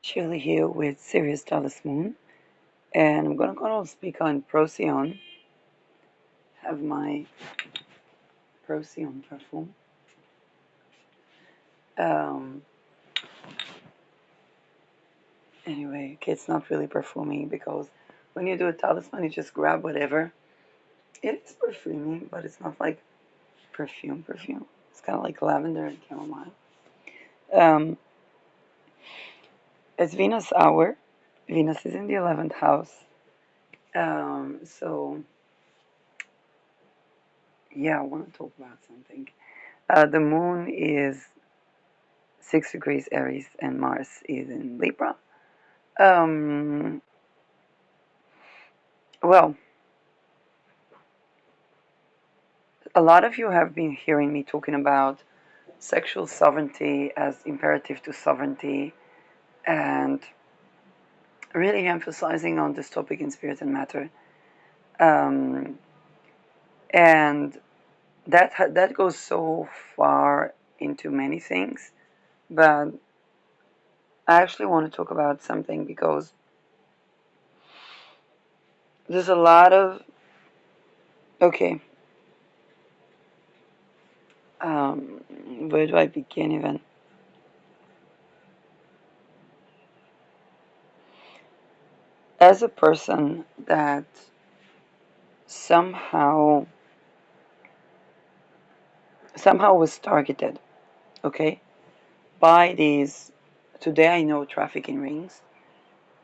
Shirley here with Sirius Dallas Moon, and I'm gonna speak on Procyon. Have my Procyon perfume. Um, anyway, okay, it's not really perfuming because when you do a talisman, you just grab whatever. It is perfuming, but it's not like perfume. It's kind of like lavender and chamomile. Um, it's Venus hour. Venus is in the 11th house. So yeah, I want to talk about something. The moon is 6 degrees Aries and Mars is in Libra. Um, well, a lot of you have been hearing me talking about sexual sovereignty as imperative to sovereignty and really emphasizing on this topic in Spirit and Matter. Um, and that goes so far into many things, but I actually want to talk about something because there's a lot of okay. Where do I begin even? As a person that somehow was targeted, okay, by these, today I know, trafficking rings,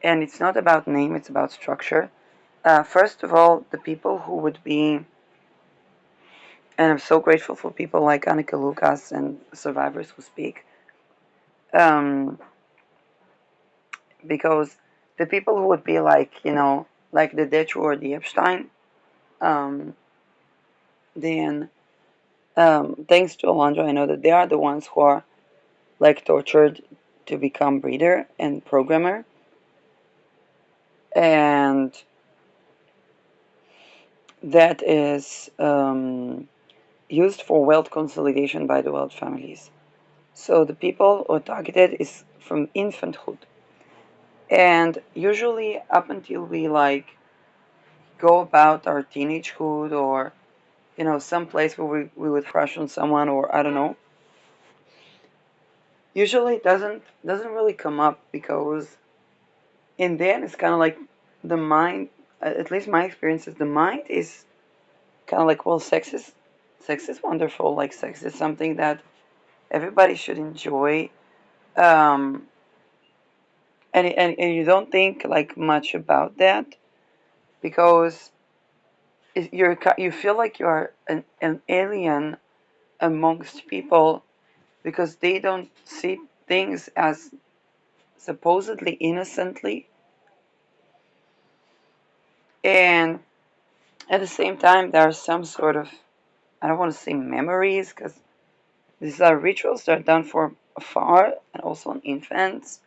and it's not about name, it's about structure. First of all, the people who would be, and I'm so grateful for people like Annika Lucas and survivors who speak, um, because the people who would be like, like the Dechu or the Epstein, um, then thanks to Alondra, I know that they are the ones who are like tortured to become breeder and programmer, and that is used for wealth consolidation by the wealth families. So the people who are targeted is from infanthood, and usually up until we like go about our teenagehood or some place where we would crush on someone, or I don't know. Usually it doesn't really come up because in the end it's kind of like the mind, at least my experience is the mind is kind of like, well, sex is wonderful, like sex is something that everybody should enjoy, um, and you don't think like much about that because you feel like you are an alien amongst people because they don't see things as supposedly innocently, and at the same time there are some sort of, I don't want to say memories because these are rituals that are done for afar and also on infants.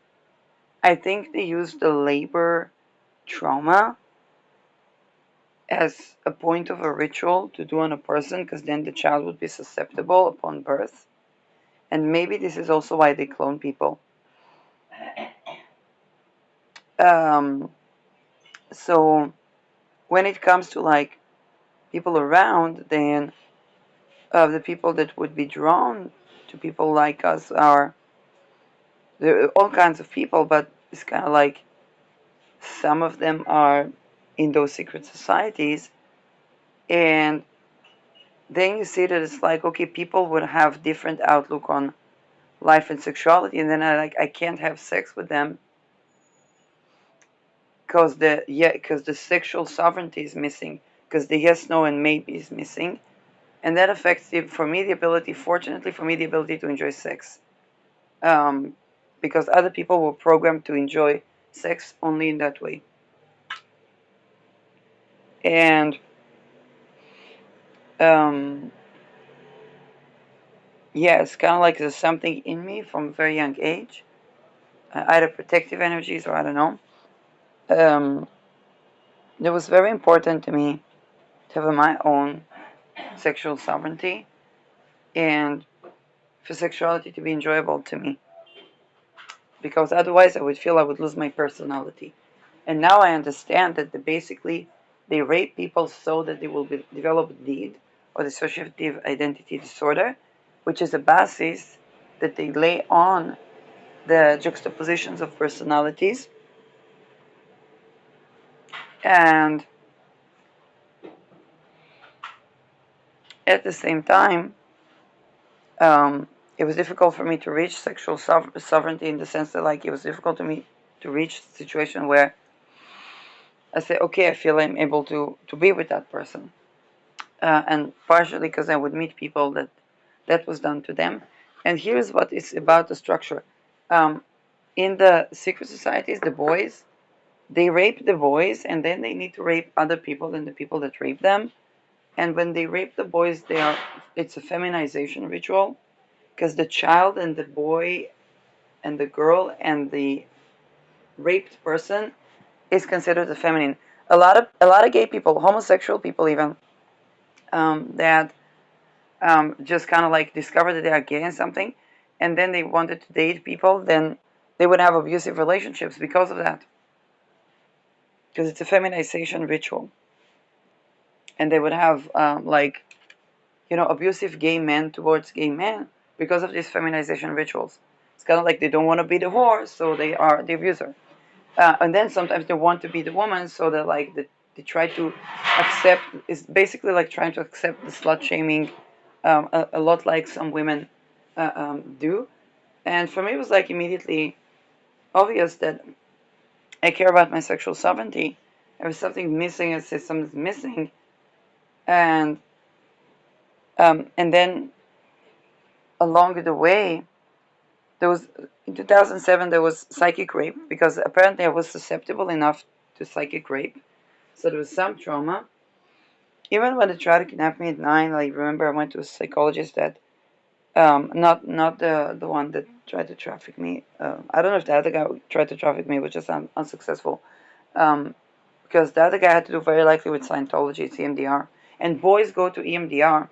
I think they use the labor trauma as a point of a ritual to do on a person because then the child would be susceptible upon birth. And maybe this is also why they clone people. Um, so when it comes to like people around, then the people that would be drawn to people like us are there are all kinds of people, but it's kind of like some of them are in those secret societies, and then you see that it's like, okay, people would have different outlook on life and sexuality, and then I can't have sex with them because the sexual sovereignty is missing, because the yes, no, and maybe is missing, and that affects for me the ability, fortunately for me, the ability to enjoy sex, um, because other people were programmed to enjoy sex only in that way, and um, yeah, it's kind of like there's something in me from a very young age, either protective energies or I don't know. Um, it was very important to me to have my own sexual sovereignty and for sexuality to be enjoyable to me. because otherwise I would feel I would lose my personality. And now I understand that basically they rape people so that they will develop DID, or dissociative identity disorder, which is a basis that they lay on the juxtapositions of personalities. And at the same time, it was difficult for me to reach sexual sovereignty, in the sense that, like, it was difficult to me to reach a situation where I say, okay, I feel I'm able to be with that person. And partially because I would meet people that was done to them. And here's what is about the structure. In the secret societies, the boys, they rape the boys, and then they need to rape other people than the people that rape them. And when they rape the boys, it's a feminization ritual, because the child and the boy and the girl and the raped person is considered a feminine. A lot of gay people, homosexual people even, that just kind of like discover that they are gay and something, and then they wanted to date people, then they would have abusive relationships because of that, because it's a feminization ritual, and they would have abusive gay men towards gay men because of these feminization rituals. It's kind of like they don't want to be the whore, so they are the abuser. And then sometimes they want to be the woman, so they're like they try to accept. It's basically like trying to accept the slut shaming, a lot like some women do. And for me, it was like immediately obvious that I care about my sexual sovereignty. If something missing, I say something's missing, and then along the way, there was in 2007 there was psychic rape, because apparently I was susceptible enough to psychic rape, so there was some trauma. Even when they tried to kidnap me at 9, I remember I went to a psychologist that, not the one that tried to traffic me. I don't know if the other guy who tried to traffic me was just unsuccessful. Because the other guy had to do very likely with Scientology, it's EMDR. And boys go to EMDR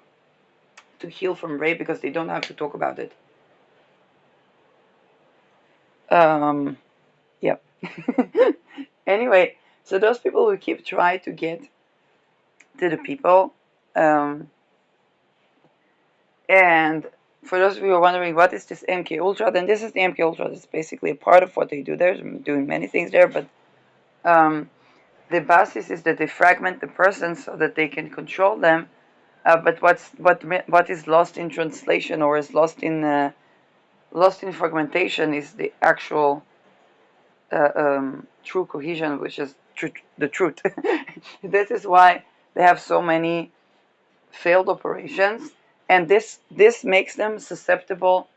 to heal from rape because they don't have to talk about it. Yep. Anyway, so those people who keep trying to get to the people, and for those of you who are wondering what is this MK Ultra, then this is the MK Ultra. It's basically a part of what they do. They're doing many things there, but the basis is that they fragment the person so that they can control them. But what is lost in translation, or is lost in fragmentation, is the actual true cohesion, which is the truth. This is why they have so many failed operations, and this makes them susceptible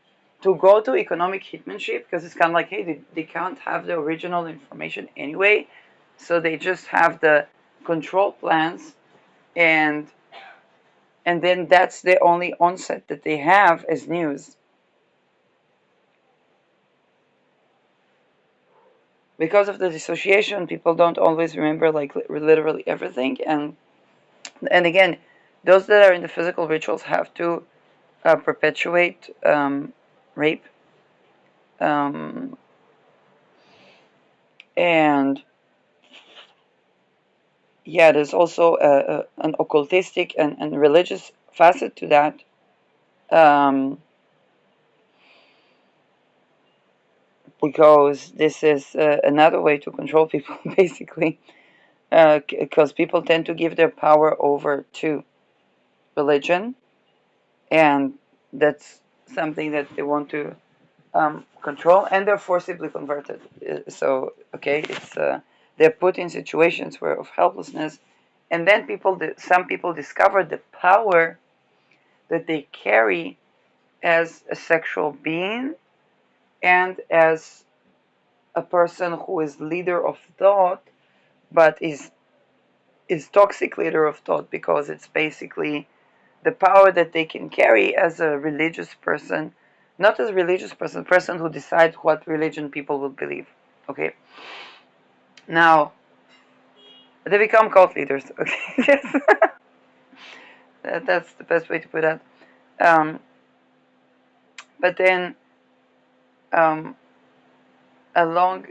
to go to economic hitmanship, because it's kind of like, hey, they can't have the original information anyway, so they just have the control plans, and then that's the only onset that they have as news. Because of the dissociation, people don't always remember like literally everything, and again, those that are in the physical rituals have to perpetuate rape, and yeah, there's also an occultistic and religious facet to that, because this is another way to control people, basically, because people tend to give their power over to religion, and that's something that they want to control, and they're forcibly converted. So, okay, it's they're put in situations where of helplessness, and then some people discover the power that they carry as a sexual being and as a person who is leader of thought, but is toxic leader of thought, because it's basically the power that they can carry as a religious person, not as a religious person who decides what religion people will believe. Okay. Now they become cult leaders. Okay. That's the best way to put that. Um, but then, um, along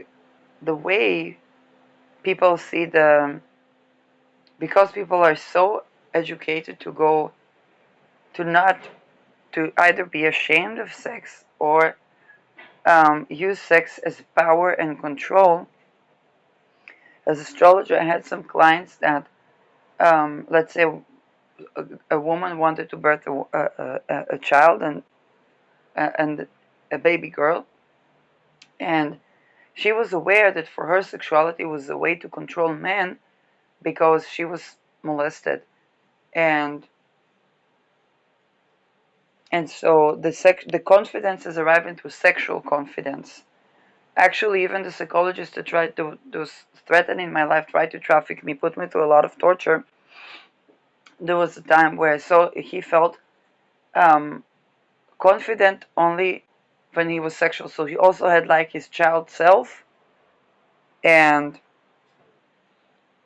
the way, people see because people are so educated to go to not to either be ashamed of sex or use sex as power and control. As astrologer, I had some clients that, let's say, a woman wanted to birth a child and a baby girl, and she was aware that for her sexuality was a way to control men because she was molested, and so the confidence is arriving through sexual confidence. Actually, even the psychologist that tried to threaten in my life, tried to traffic me, put me through a lot of torture. There was a time where he felt confident only when he was sexual. So he also had like his child self, and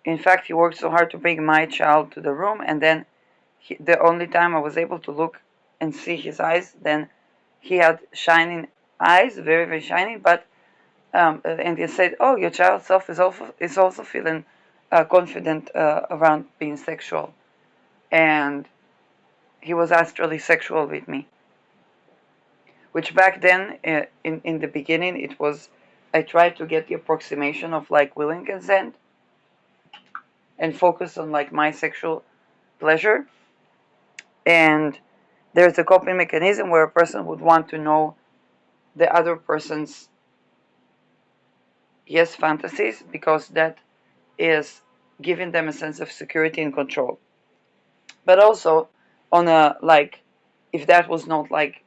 in fact, he worked so hard to bring my child to the room, and then the only time I was able to look and see his eyes, then he had shining eyes, very very shiny, but and he said, "Oh, your child self is also feeling confident around being sexual," and he was astrally sexual with me, which back then, in the beginning, it was, I tried to get the approximation of like willing consent and focus on like my sexual pleasure, and there's a coping mechanism where a person would want to know the other person's yes fantasies because that is giving them a sense of security and control. But also on a like, if that was not like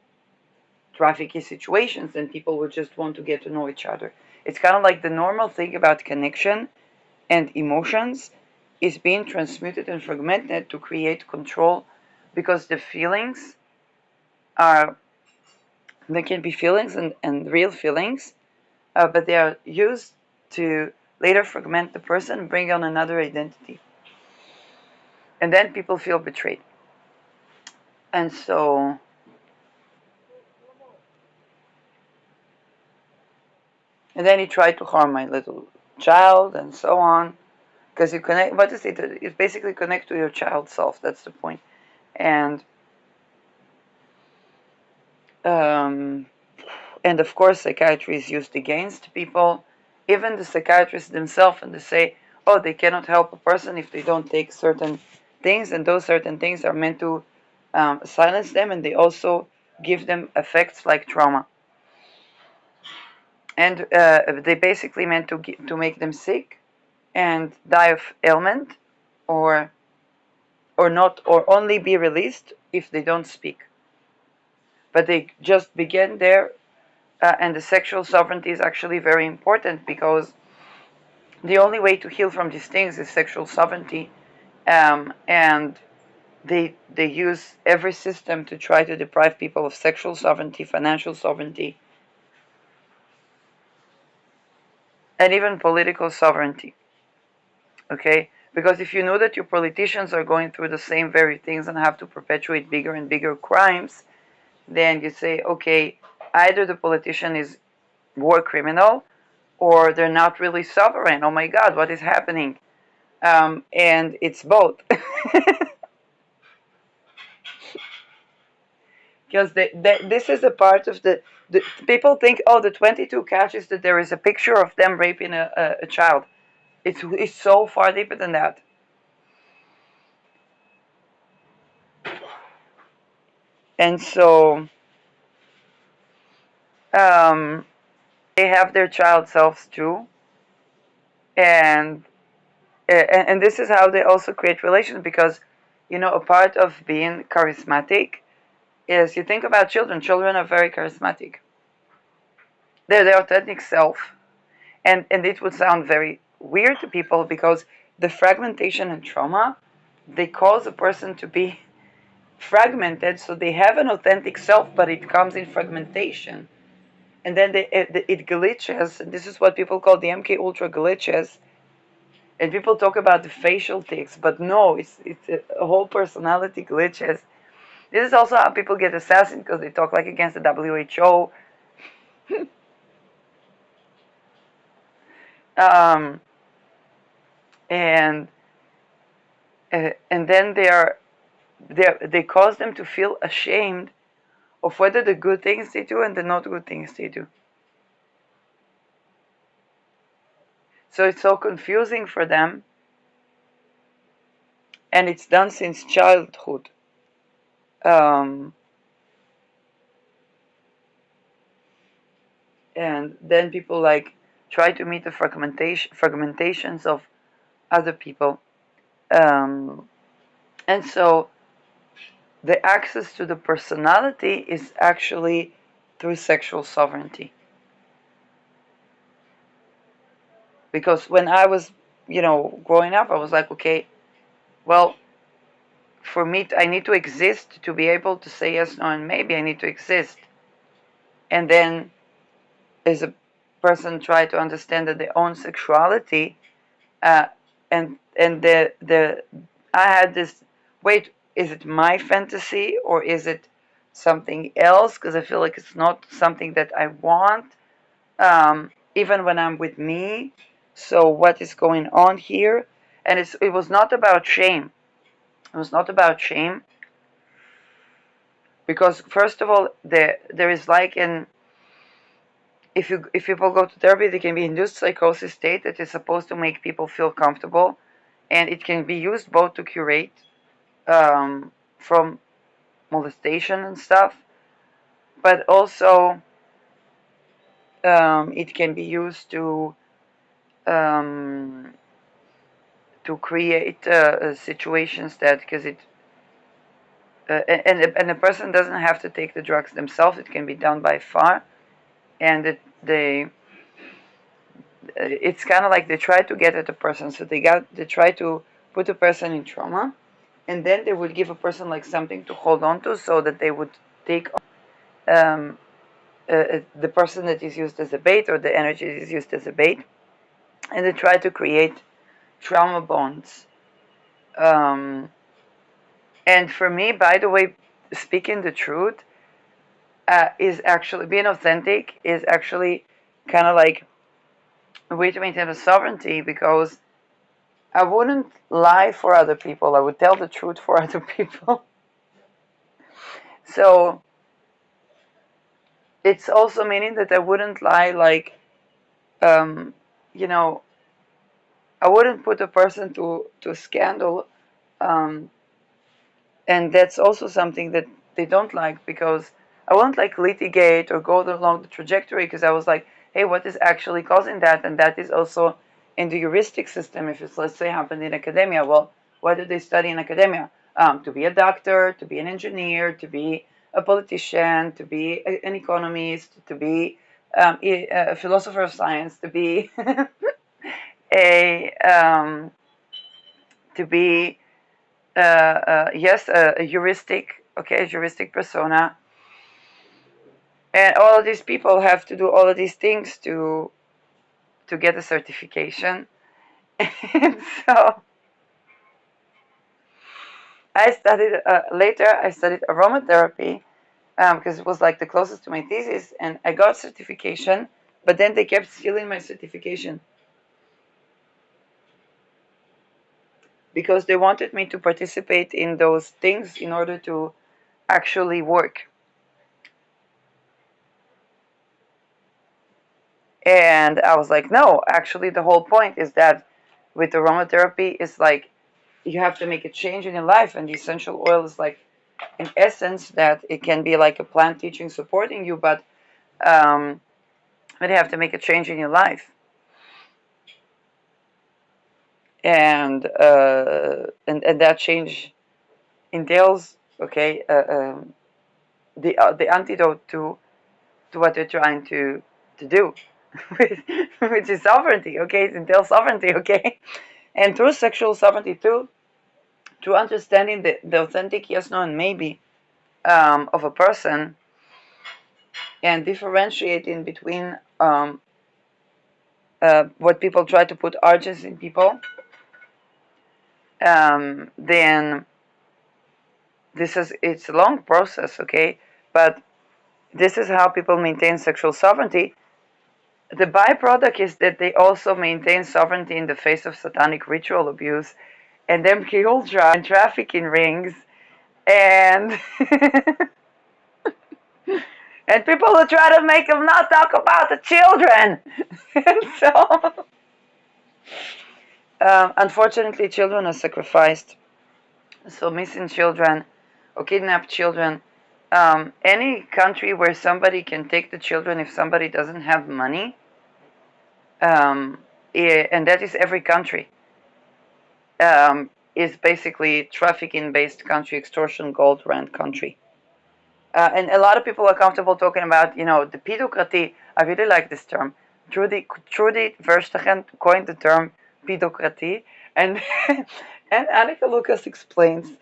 trafficky situations, then people would just want to get to know each other. It's kind of like the normal thing about connection and emotions is being transmuted and fragmented to create control, because the feelings are, they can be feelings and real feelings, but they are used to later fragment the person and bring on another identity. And then people feel betrayed. And so, and then he tried to harm my little child and so on. Because you connect, what is it? It basically connect to your child self. That's the point. And um, and of course, psychiatry is used against people. Even the psychiatrists themselves, and they say, oh, they cannot help a person if they don't take certain things, and those certain things are meant to silence them, and they also give them effects like trauma. And they basically meant to make them sick and die of ailment, or not, or only be released if they don't speak. But they just begin there, and the sexual sovereignty is actually very important, because the only way to heal from these things is sexual sovereignty, and they use every system to try to deprive people of sexual sovereignty, financial sovereignty, and even political sovereignty. Okay? Because if you know that your politicians are going through the same very things and have to perpetuate bigger and bigger crimes, then you say, okay, either the politician is war criminal or they're not really sovereign. Oh my God, what is happening? And it's both. Because this is a part of the people think, oh, the 22 catches that there is a picture of them raping a child. It's so far deeper than that. And so um, they have their child selves too, and and this is how they also create relations, because a part of being charismatic is, you think about children. Children are very charismatic. They're their authentic self, and it would sound very weird to people, because the fragmentation and trauma, they cause a person to be fragmented, so they have an authentic self, but it comes in fragmentation, and then it glitches. And this is what people call the MK Ultra glitches. And people talk about the facial tics, but no, it's a whole personality glitches. This is also how people get assassinated, because they talk like against the WHO. um, and and then they cause them to feel ashamed of whether the good things they do and the not good things they do. So it's so confusing for them, and it's done since childhood. Um, and then people like try to meet the fragmentations of other people. Um, and so the access to the personality is actually through sexual sovereignty. Because when I was, growing up, I was like, okay, well, for me, I need to exist to be able to say yes, no, and maybe I need to exist. And then, as a person try to understand that their own sexuality, uh, and the I had this, wait, is it my fantasy or is it something else? Because I feel like it's not something that I want, even when I'm with me. So what is going on here? And it was not about shame. It was not about shame because first of all, there is like an, if people go to therapy, they can be induced psychosis state that is supposed to make people feel comfortable, and it can be used both to curate from molestation and stuff, but also it can be used um, to create situations that, because it and a person doesn't have to take the drugs themselves. It can be done by far, and it's kind of like they try to get at a person. So they try to put a person in trauma, and then they would give a person like something to hold on to, so that they would take um, the person that is used as a bait, or the energy that is used as a bait, and they try to create trauma bonds. Um, and for me, by the way, speaking the truth is actually being authentic, is actually kind of like a way to maintain a sovereignty, because I wouldn't lie for other people. I would tell the truth for other people. So it's also meaning that I wouldn't lie, like, um, you know, I wouldn't put a person to a scandal, um, and that's also something that they don't like, because I won't like litigate or go along the trajectory, because I was like, hey, what is actually causing that? And that is also in the heuristic system. If it's, let's say, happened in academia, well, what do they study in academia? To be a doctor, to be an engineer, to be a politician, to be an economist, to be a philosopher of science, to be a to be yes, a heuristic, okay, a heuristic persona. And all of these people have to do all of these things to get a certification. And so I studied, later I studied aromatherapy, because it was like the closest to my thesis, and I got certification, but then they kept stealing my certification because they wanted me to participate in those things in order to actually work. And I was like, no, actually, the whole point is that with aromatherapy, it's like you have to make a change in your life, and the essential oil is like, in essence, that it can be like a plant teaching, supporting you, um, but you have to make a change in your life, and that change entails, okay, the antidote to what they're trying to do, which is sovereignty, okay, it entails sovereignty, okay, and through sexual sovereignty too, through understanding the authentic yes, no, and maybe of a person, and differentiating between what people try to put urges in people, then it's a long process, okay? But this is how people maintain sexual sovereignty. the byproduct is that they also maintain sovereignty in the face of satanic ritual abuse, and them kill drugs and trafficking rings, and and people will try to make them not talk about the children. And so, unfortunately, children are sacrificed. So missing children or kidnapped children. Any country where somebody can take the children if somebody doesn't have money, and that is every country, is basically trafficking-based country, extortion, gold rent country. And a lot of people are comfortable talking about, the pedocracy. I really like this term. Trudy Verstegen coined the term pedocracy, and and Annika Lucas explains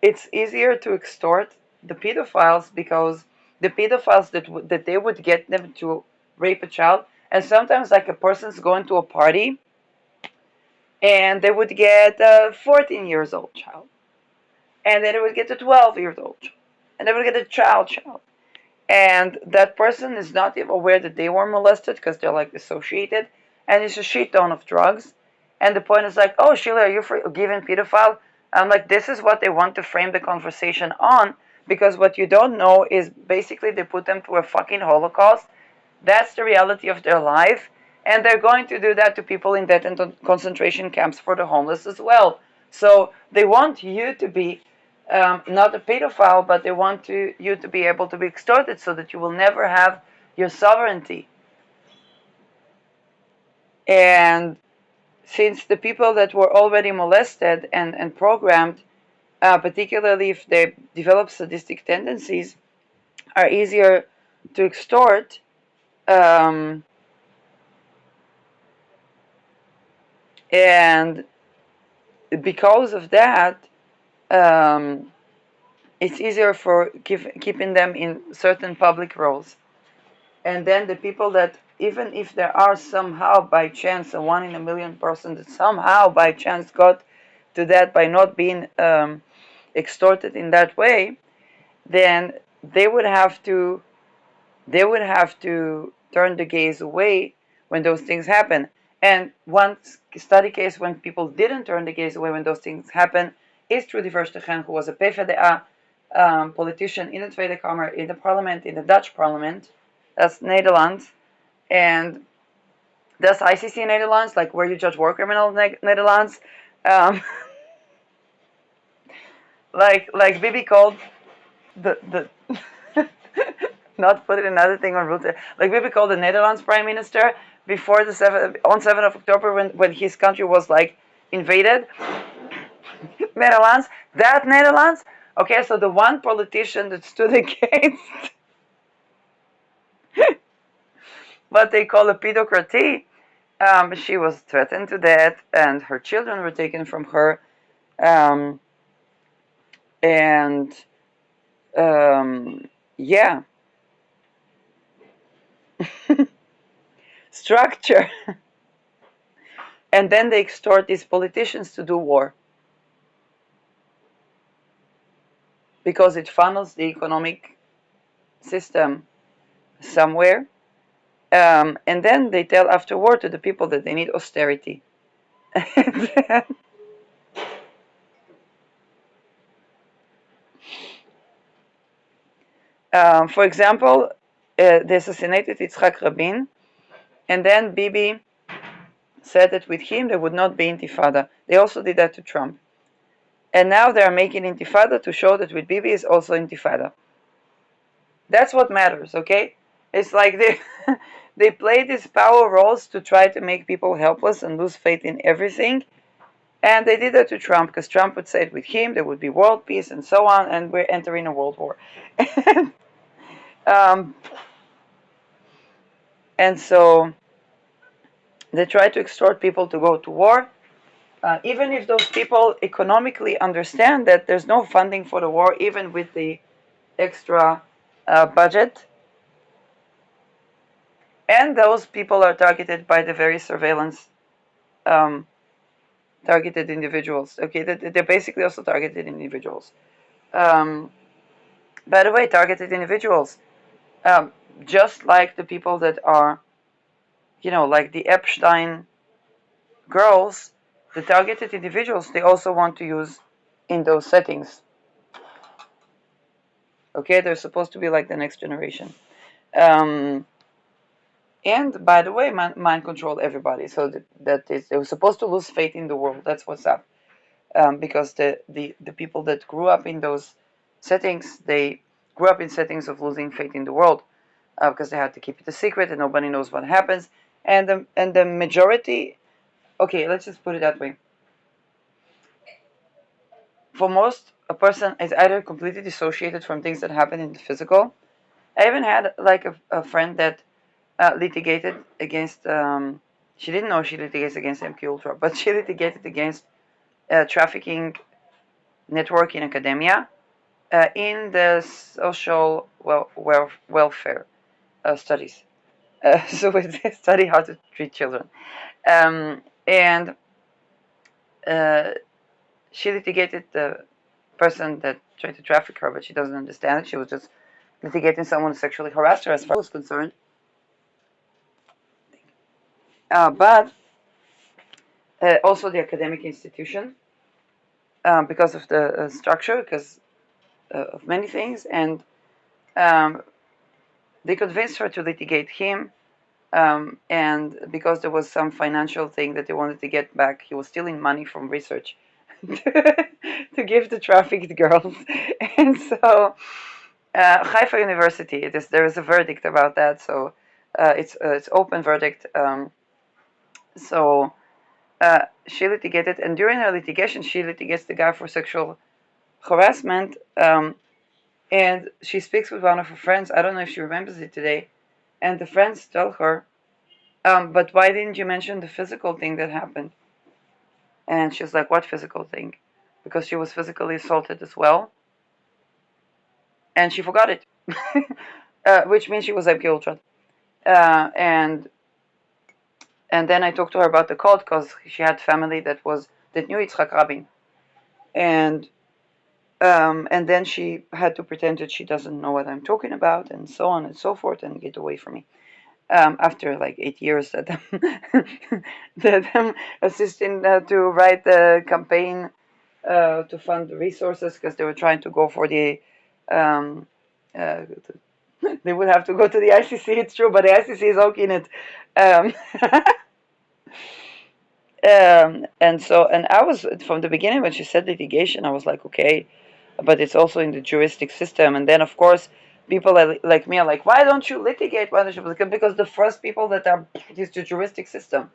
it's easier to extort the pedophiles because the pedophiles that they would get them to rape a child, and sometimes like a person's going to a party, and they would get a 14 years old child, and then they would get a 12 years old child, and they would get a child, and that person is not even aware that they were molested because they're like associated, and it's a shit ton of drugs. And the point is like, oh, Sheila, are you forgiving pedophile? I'm like, this is what they want to frame the conversation on, because what you don't know is basically they put them through a fucking Holocaust. That's the reality of their life, and they're going to do that to people in death and concentration camps for the homeless as well. So they want you to be not a pedophile, but they want you to be able to be extorted so that you will never have your sovereignty. And since the people that were already molested and programmed, particularly if they develop sadistic tendencies, are easier to extort, and because of that, it's easier for keeping them in certain public roles. And then the people that, even if there are somehow by chance a 1 in a million person that somehow by chance got to that by not being extorted in that way, then they would have to turn the gaze away when those things happen. And one study case when people didn't turn the gaze away when those things happen is Trudy Verstegen, who was a PvdA politician in the Tweede Kamer, in the parliament, in the Dutch parliament. That's Netherlands. And that's ICC Netherlands, like where you judge war criminals Netherlands. Like Bibi called the not put another thing on route. Like Bibi called the Netherlands prime minister before on 7th of October when his country was like invaded. Netherlands, that Netherlands. Okay, so the one politician that stood against what they call a pedocracy, she was threatened to death, and her children were taken from her, and yeah, structure. And then they extort these politicians to do war because it funnels the economic system somewhere. And then they tell afterward to the people that they need austerity. For example, they assassinated Yitzhak Rabin, and then Bibi said that with him there would not be intifada. They also did that to Trump. And now they are making intifada to show that with Bibi is also intifada. That's what matters, okay? It's like they play these power roles to try to make people helpless and lose faith in everything. And they did that to Trump because Trump would say it with him, there would be world peace and so on, and we're entering a world war. And so they try to extort people to go to war, even if those people economically understand that there's no funding for the war, even with the extra budget. And those people are targeted by the very surveillance targeted individuals. Okay, they're basically also targeted individuals. By the way, targeted individuals, just like the people that are like the Epstein girls, the targeted individuals, they also want to use in those settings. Okay, they're supposed to be like the next generation. And by the way, mind control everybody. So they were supposed to lose faith in the world. That's what's up. Because the people that grew up in those settings, they grew up in settings of losing faith in the world, because they had to keep it a secret and nobody knows what happens. And the majority, okay, let's just put it that way. For most, a person is either completely dissociated from things that happen in the physical. I even had like a friend that litigated against. She didn't know she litigated against MK Ultra, but she litigated against trafficking network in academia, in the social welfare studies. So we study how to treat children, and uh, she litigated the person that tried to traffic her, but she doesn't understand it. She was just litigating someone who sexually harassed her, as far as I was concerned. But also the academic institution, because of the structure, because of many things, and um, they convinced her to litigate him, and because there was some financial thing that they wanted to get back, he was stealing money from research to give to trafficked girls. And so Haifa University, there is a verdict about that, so it's open verdict. So she litigated, and during her litigation, she litigates the guy for sexual harassment, and she speaks with one of her friends. I don't know if she remembers it today, and the friends tell her, but why didn't you mention the physical thing that happened? And she's like, what physical thing? Because she was physically assaulted as well, and she forgot it, which means she was MK Ultra. And then I talked to her about the cult because she had family that knew Yitzhak Rabin, and then she had to pretend that she doesn't know what I'm talking about, and so on and so forth, and get away from me. After like 8 years that I'm assisting to write the campaign to fund the resources, because they were trying to go for the um, uh, they would have to go to the ICC. It's true, but the ICC is okay in it. Um, and I was, from the beginning when she said litigation, I was like, okay, but it's also in the juristic system. And then of course people like me are like, why don't you litigate? Why don't you? Because the first people that are is the juristic system,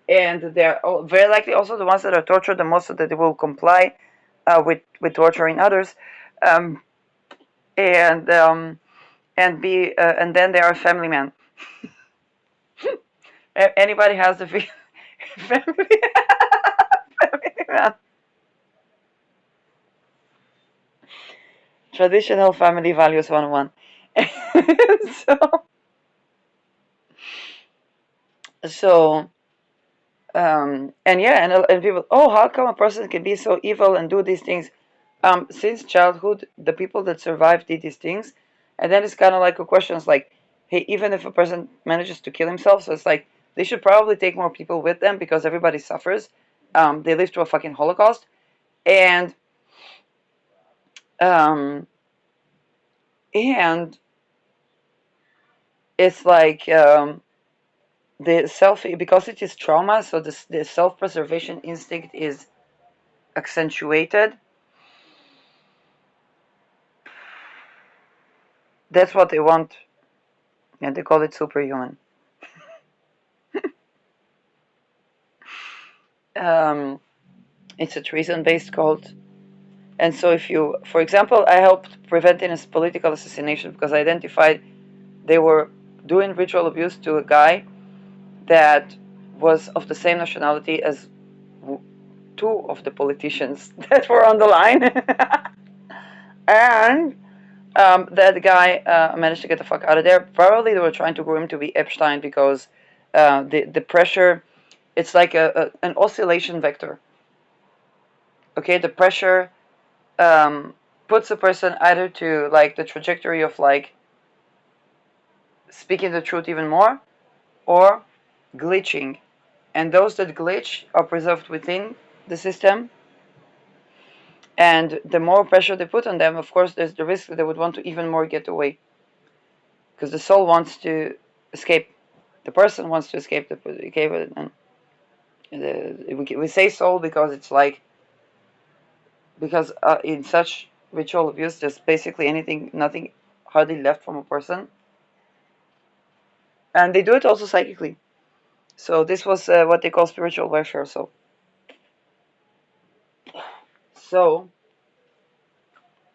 and they're very likely also the ones that are tortured the most, so that they will comply with torturing others, um, and be and then they are a family man. Anybody has the family, family man. Traditional family values 101. so so and yeah, and people, oh, how come a person can be so evil and do these things? Since childhood, the people that survived did these things, and then it's kind of like a question. It's like, hey, even if a person manages to kill himself, so it's like they should probably take more people with them, because everybody suffers. They live through a fucking Holocaust, and um, and it's like the self, because it is trauma, so the self-preservation instinct is accentuated. That's what they want, and they call it superhuman. Um, it's a treason-based cult. And so if you, for example, I helped preventing a political assassination because I identified they were doing ritual abuse to a guy that was of the same nationality as two of the politicians that were on the line. And that guy managed to get the fuck out of there. Probably they were trying to groom him to be Epstein, because the pressure, it's like an oscillation vector. Okay, the pressure puts a person either to like the trajectory of like speaking the truth even more, or glitching, and those that glitch are preserved within the system. And the more pressure they put on them, of course, there's the risk that they would want to even more get away, because the soul wants to escape. The person wants to escape and we say soul because it's like, because in such ritual abuse, there's basically nothing hardly left from a person, and they do it also psychically. So this was what they call spiritual warfare. So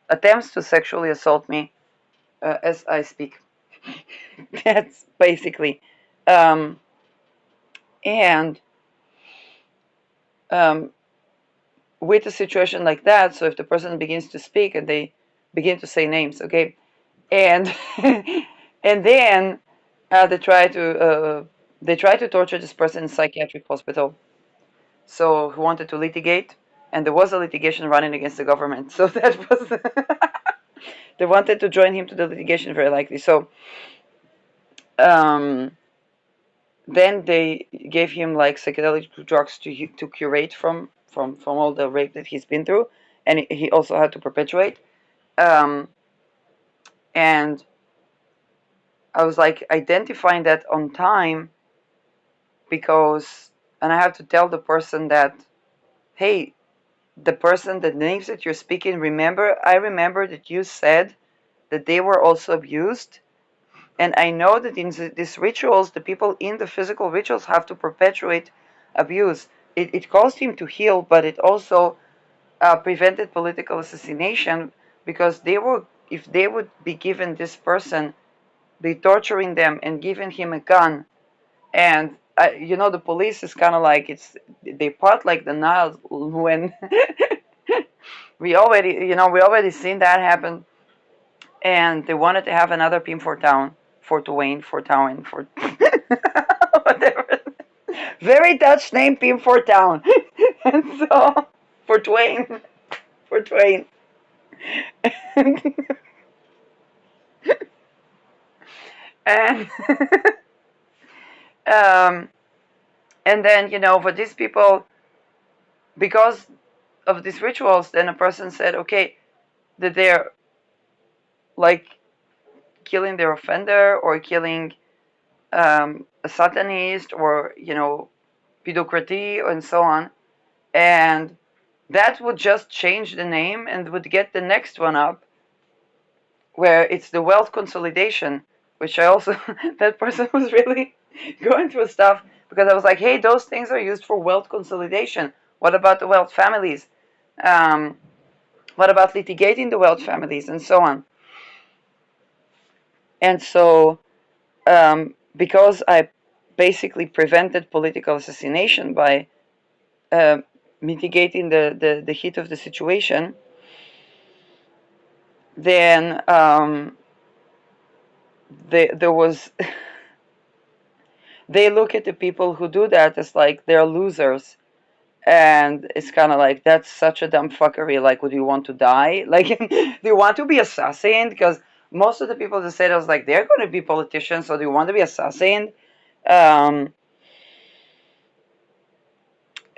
attempts to sexually assault me as I speak. That's basically, um, and um, with a situation like that. So if the person begins to speak and they begin to say names, okay, and and then they try to torture this person in psychiatric hospital. So who wanted to litigate, and there was a litigation running against the government. So that was they wanted to join him to the litigation, very likely. So um, then they gave him like psychedelic drugs to curate from all the rape that he's been through, and he also had to perpetuate. Um, and I was like identifying that on time, because, and I have to tell the person that, hey, the person, the names that you're speaking, I remember that you said that they were also abused. And I know that in these rituals, the people in the physical rituals have to perpetuate abuse. It caused him to heal, but it also prevented political assassination, because if they would be given this person, be torturing them and giving him a gun, and the police is kind of like, they part like the Nile when we already seen that happen, and they wanted to have another Pim for town, Fort Wayne, Fort Town, for whatever. Very Dutch name, Pim for town, and so Fort Wayne, Fort Wayne, and um, and then for these people, because of these rituals, then a person said, okay, that they're like killing their offender, or killing a Satanist, or pedocracy, and so on, and that would just change the name and would get the next one up, where it's the wealth consolidation, which I also that person was really going through stuff, because I was like, hey, those things are used for wealth consolidation. What about the wealth families? Um, what about litigating the wealth families, and so on? And so, because I basically prevented political assassination by uh, mitigating the heat of the situation, then there was they look at the people who do that as like they're losers, and it's kind of like, that's such a dumb fuckery. Like, would you want to die? Like, do you want to be assassinated? Because most of the people that said, I was like, they're going to be politicians, so do you want to be assassinated? um,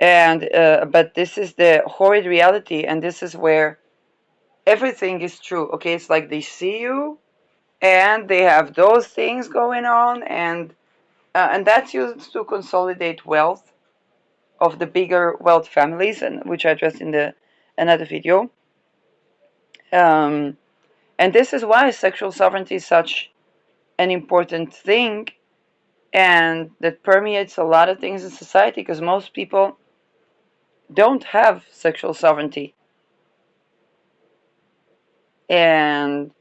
and but this is the horrid reality, and this is where everything is true. Okay, it's like they see you, and they have those things going on, and that's used to consolidate wealth of the bigger wealth families, and which I addressed in the another video. Um, and this is why sexual sovereignty is such an important thing, and that permeates a lot of things in society, because most people don't have sexual sovereignty. And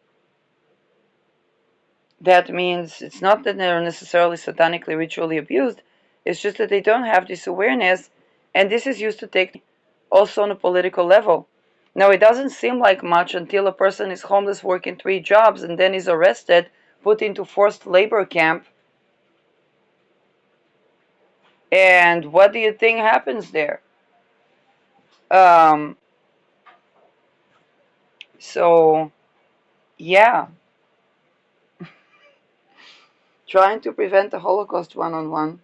that means it's not that they're necessarily satanically ritually abused, it's just that they don't have this awareness, and this is used to take also on a political level. Now, it doesn't seem like much until a person is homeless, working 3 jobs, and then is arrested, put into forced labor camp. And what do you think happens there? Um, so, yeah, trying to prevent the Holocaust one-on-one